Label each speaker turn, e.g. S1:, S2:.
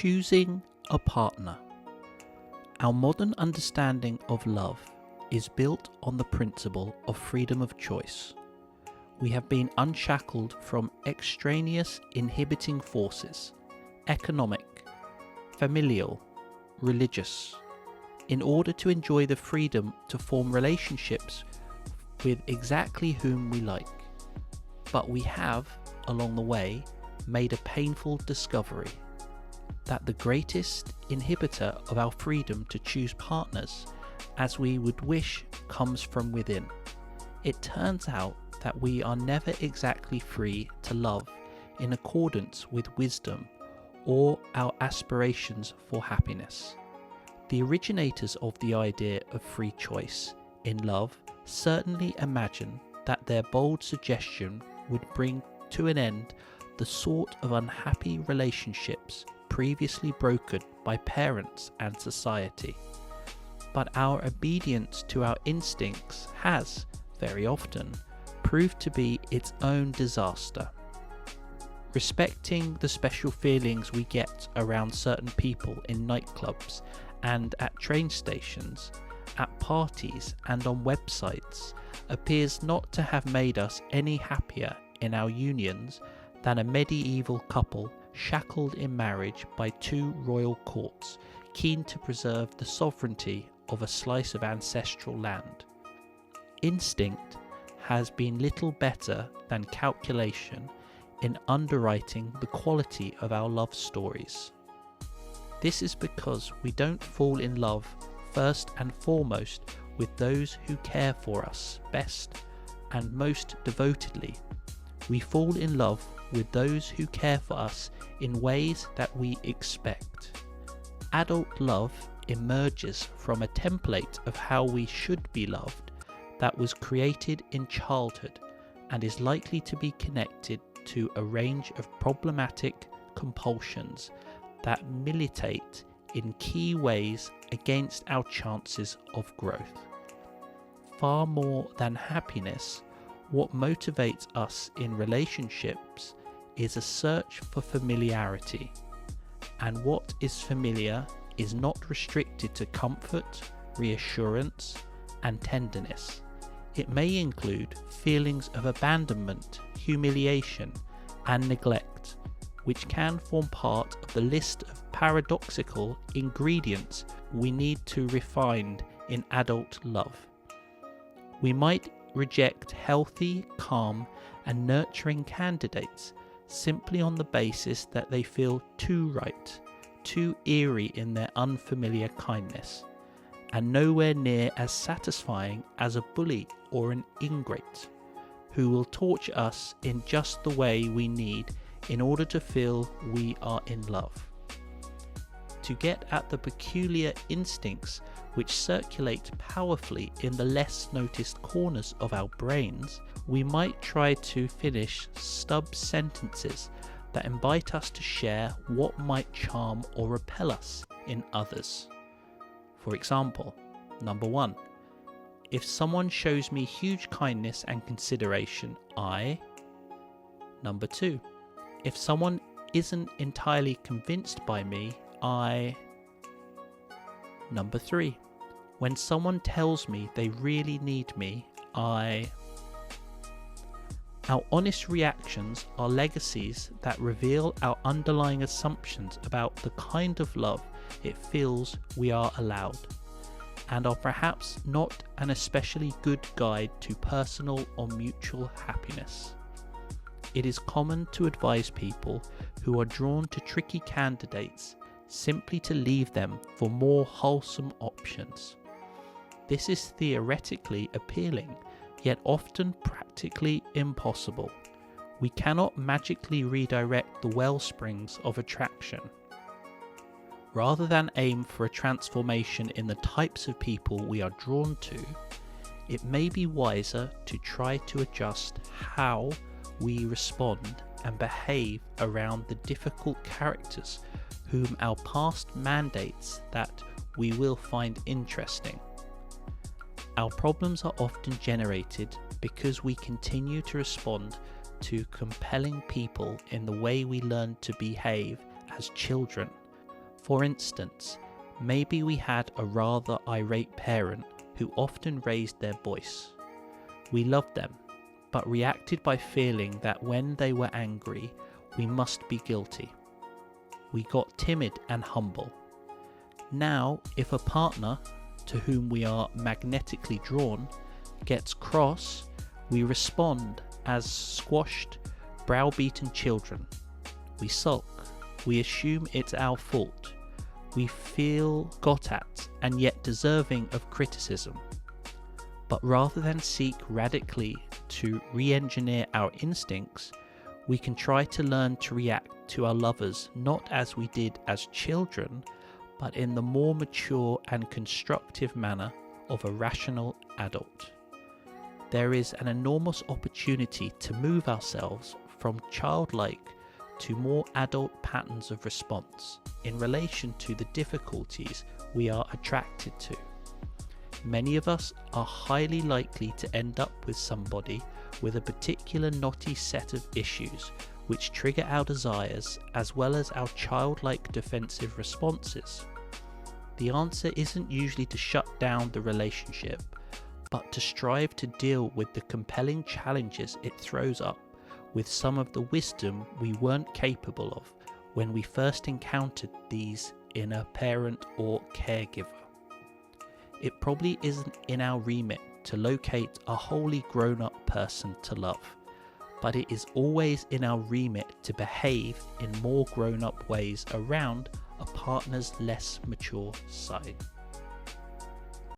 S1: Choosing a partner. Our modern understanding of love is built on the principle of freedom of choice. We have been unshackled from extraneous inhibiting forces, economic, familial, religious, in order to enjoy the freedom to form relationships with exactly whom we like. But we have, along the way, made a painful discovery that the greatest inhibitor of our freedom to choose partners as we would wish comes from within. It turns out that we are never exactly free to love in accordance with wisdom or our aspirations for happiness. The originators of the idea of free choice in love certainly imagine that their bold suggestion would bring to an end the sort of unhappy relationships previously broken by parents and society. But our obedience to our instincts has, very often, proved to be its own disaster. Respecting the special feelings we get around certain people in nightclubs and at train stations, at parties and on websites appears not to have made us any happier in our unions than a medieval couple shackled in marriage by two royal courts, keen to preserve the sovereignty of a slice of ancestral land. Instinct has been little better than calculation in underwriting the quality of our love stories. This is because we don't fall in love first and foremost with those who care for us best and most devotedly. We fall in love with those who care for us in ways that we expect. Adult love emerges from a template of how we should be loved that was created in childhood and is likely to be connected to a range of problematic compulsions that militate in key ways against our chances of growth. Far more than happiness, what motivates us in relationships is a search for familiarity, and what is familiar is not restricted to comfort, reassurance, and tenderness. It may include feelings of abandonment, humiliation, and neglect, which can form part of the list of paradoxical ingredients we need to refine in adult love. We might reject healthy, calm, and nurturing candidates simply on the basis that they feel too right, too eerie in their unfamiliar kindness, and nowhere near as satisfying as a bully or an ingrate, who will torture us in just the way we need in order to feel we are in love. To get at the peculiar instincts which circulate powerfully in the less noticed corners of our brains, we might try to finish stub sentences that invite us to share what might charm or repel us in others. For example, number 1, if someone shows me huge kindness and consideration, Number 2, if someone isn't entirely convinced by me, Number 3, when someone tells me they really need me, Our honest reactions are legacies that reveal our underlying assumptions about the kind of love it feels we are allowed, and are perhaps not an especially good guide to personal or mutual happiness. It is common to advise people who are drawn to tricky candidates simply to leave them for more wholesome options. This is theoretically appealing, yet often practically impossible. We cannot magically redirect the wellsprings of attraction. Rather than aim for a transformation in the types of people we are drawn to, it may be wiser to try to adjust how we respond and behave around the difficult characters whom our past mandates that we will find interesting. Our problems are often generated because we continue to respond to compelling people in the way we learned to behave as children, For instance, maybe we had a rather irate parent who often raised their voice. We loved them, but reacted by feeling that when they were angry, we must be guilty. We got timid and humble. Now, if a partner, to whom we are magnetically drawn, gets cross, we respond as squashed, browbeaten children. We sulk. We assume it's our fault. We feel got at and yet deserving of criticism. But rather than seek radically to re-engineer our instincts, we can try to learn to react to our lovers not as we did as children, but in the more mature and constructive manner of a rational adult. There is an enormous opportunity to move ourselves from childlike to more adult patterns of response in relation to the difficulties we are attracted to. Many of us are highly likely to end up with somebody with a particular knotty set of issues which trigger our desires as well as our childlike defensive responses. The answer isn't usually to shut down the relationship, but to strive to deal with the compelling challenges it throws up with some of the wisdom we weren't capable of when we first encountered these in a parent or caregiver. It probably isn't in our remit to locate a wholly grown-up person to love, but it is always in our remit to behave in more grown-up ways around a partner's less mature side.